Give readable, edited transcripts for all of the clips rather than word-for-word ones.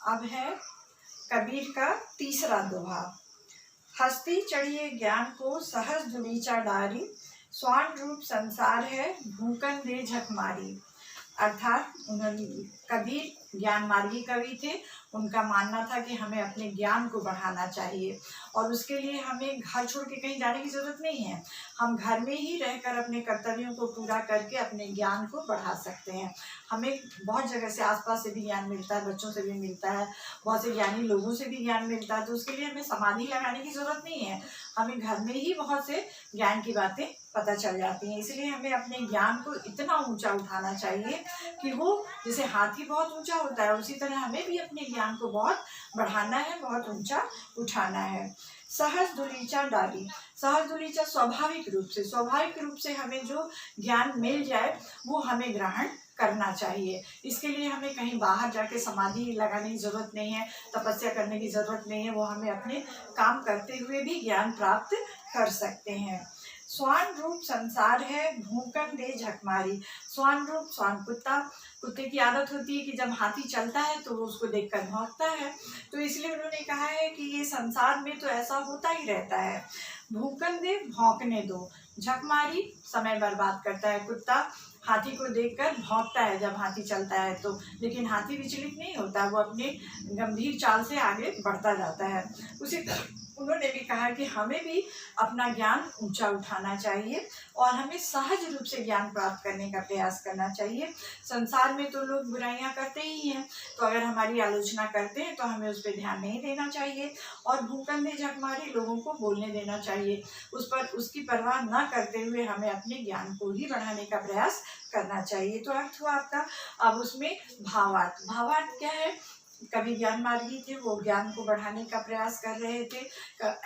अब है कबीर का तीसरा दोहा। हस्ती चढ़िए ज्ञान को सहज दुलीचा डारी, स्वान रूप संसार है भूकन दे झक मारी। अर्थात उन्होंने कबीर ज्ञान मार्गी कवि थे। उनका मानना था कि हमें अपने ज्ञान को बढ़ाना चाहिए और उसके लिए हमें घर छोड़ के कहीं जाने की ज़रूरत नहीं है। हम घर में ही रहकर अपने कर्तव्यों को पूरा करके अपने ज्ञान को बढ़ा सकते हैं। हमें बहुत जगह से आसपास से भी ज्ञान मिलता है, बच्चों से भी मिलता है, बहुत से ज्ञानी लोगों से भी ज्ञान मिलता है। तो उसके लिए हमें समाधि लगाने की ज़रूरत नहीं है, हमें घर में ही बहुत से ज्ञान की बातें पता चल जाती हैं। इसलिए हमें अपने ज्ञान को इतना ऊंचा उठाना चाहिए कि वो जैसे हाथी बहुत ऊंचा होता है, उसी तरह हमें भी अपने ज्ञान को बहुत बढ़ाना है, बहुत ऊंचा उठाना है। सहज दुलीचा डाली, सहज दुलीचा स्वाभाविक रूप से हमें जो ज्ञान मिल जाए वो हमें ग्रहण करना चाहिए। इसके लिए हमें कहीं बाहर जाके समाधि लगाने की ज़रूरत नहीं है, तपस्या करने की ज़रूरत नहीं है। वो हमें अपने काम करते हुए भी ज्ञान प्राप्त कर सकते हैं। स्वान रूप संसार है भूकन दे झकमारी। स्वान रूप, स्वान कुत्ता, कुत्ते की आदत होती है कि जब हाथी चलता है तो वो उसको देखकर भौंकता है। तो इसलिए उन्होंने कहा है कि ये संसार में तो ऐसा होता ही रहता है। भूकन दे, भौंकने दो, झकमारी, समय बर्बाद करता है। कुत्ता हाथी को देखकर भौंकता है जब हाथी चलता है तो, लेकिन हाथी विचलित नहीं होता, वो अपने गंभीर चाल से आगे बढ़ता जाता है। उसी उन्होंने भी कहा कि हमें भी अपना ज्ञान ऊंचा उठाना चाहिए और हमें सहज रूप से ज्ञान प्राप्त करने का प्रयास करना चाहिए। संसार में तो लोग बुराइयां करते ही हैं, तो अगर हमारी आलोचना करते हैं तो हमें उस पर ध्यान नहीं देना चाहिए और भूकन दे झकमारी, लोगों को बोलने देना चाहिए। उस पर उसकी परवाह न करते हुए हमें अपने ज्ञान को ही बढ़ाने का प्रयास करना चाहिए। तो अर्थ हुआ आपका। अब उसमें भावार्थ, भावार्थ क्या है? कवि ज्ञान मार्गी थे, वो ज्ञान को बढ़ाने का प्रयास कर रहे थे।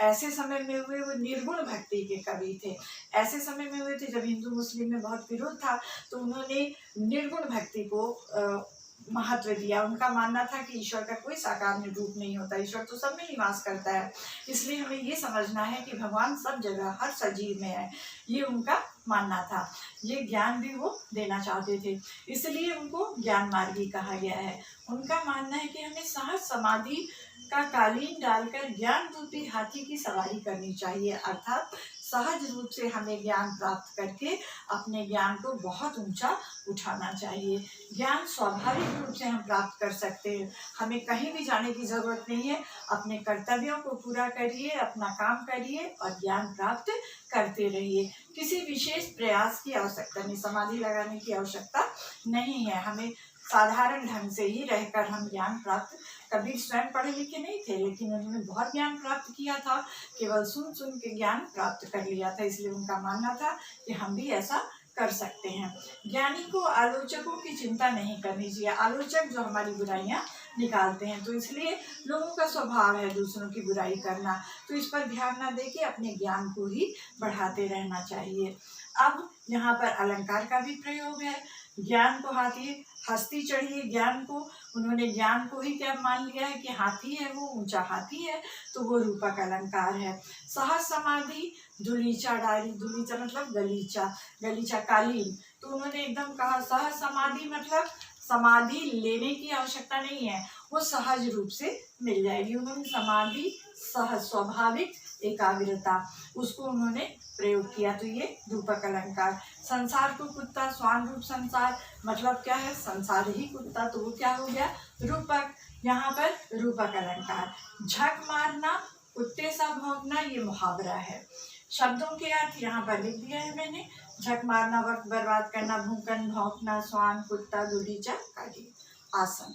ऐसे समय में हुए वो निर्गुण भक्ति के कवि थे। ऐसे समय में हुए थे जब हिंदू मुस्लिम में बहुत विरोध था, तो उन्होंने निर्गुण भक्ति को महत्व दिया। उनका मानना था कि ईश्वर का कोई साकार रूप नहीं होता, ईश्वर तो सब में निवास करता है। इसलिए हमें ये समझना है कि भगवान सब जगह हर सजीव में है, ये उनका मानना था। ये ज्ञान भी वो देना चाहते थे, इसलिए उनको ज्ञान मार्गी कहा गया है। उनका मानना है कि हमें सहज समाधि का कालीन डालकर ज्ञान रूपी हाथी की सवारी करनी चाहिए। अर्थात सहज रूप से हमें ज्ञान प्राप्त करके अपने ज्ञान को बहुत ऊंचा उठाना चाहिए। ज्ञान स्वाभाविक रूप से हम प्राप्त कर सकते हैं, हमें कहीं भी जाने की ज़रूरत नहीं है। अपने कर्तव्यों को पूरा करिए, अपना काम करिए और ज्ञान प्राप्त करते रहिए। किसी विशेष प्रयास की आवश्यकता नहीं, समाधि लगाने की आवश्यकता नहीं है। हमें साधारण ढंग से ही रहकर हम ज्ञान प्राप्त, कबीर स्वयं पढ़े लिखे नहीं थे, लेकिन उन्होंने बहुत ज्ञान प्राप्त किया था, केवल सुन सुन के ज्ञान प्राप्त कर लिया था। इसलिए उनका मानना था कि हम भी ऐसा कर सकते हैं। ज्ञानी को आलोचकों की चिंता नहीं करनी चाहिए। आलोचक जो हमारी बुराइयां निकालते हैं, तो इसलिए लोगों का स्वभाव है दूसरों की बुराई करना, तो इस पर ध्यान न देके अपने ज्ञान को ही बढ़ाते रहना चाहिए। अब यहाँ पर अलंकार का भी प्रयोग है। ज्ञान को हाथी, हस्ती चढ़िए ज्ञान को, उन्होंने ज्ञान को ही क्या मान लिया है कि हाथी है, वो ऊंचा हाथी है, तो वो रूपक अलंकार है। सहज समाधि दुलीचा डाली, दुलीचा मतलब गलीचा, गलीचा कालीन, तो उन्होंने एकदम कहा सहज समाधि मतलब समाधि लेने की आवश्यकता नहीं है, वो सहज रूप से मिल जाएगी। उन्होंने समाधि, सहज, स्वाभाविक एकाग्रता, उसको उन्होंने प्रयोग किया, तो ये रूपक अलंकार। संसार को कुत्ता, स्वान रूप संसार मतलब क्या है? संसार ही कुत्ता, तो वो क्या हो गया? रूपक। यहाँ पर रूपक अलंकार। झक मारना, कुत्ते सा भौंकना, ये मुहावरा है। शब्दों के अर्थ यहाँ पर लिख दिया है मैंने। झक मारना, वक्त बर्बाद करना, भूकन, भौंकना, स्वान, कुत्ता, दुलीचा, काली, आसन।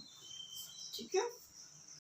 ठीक है।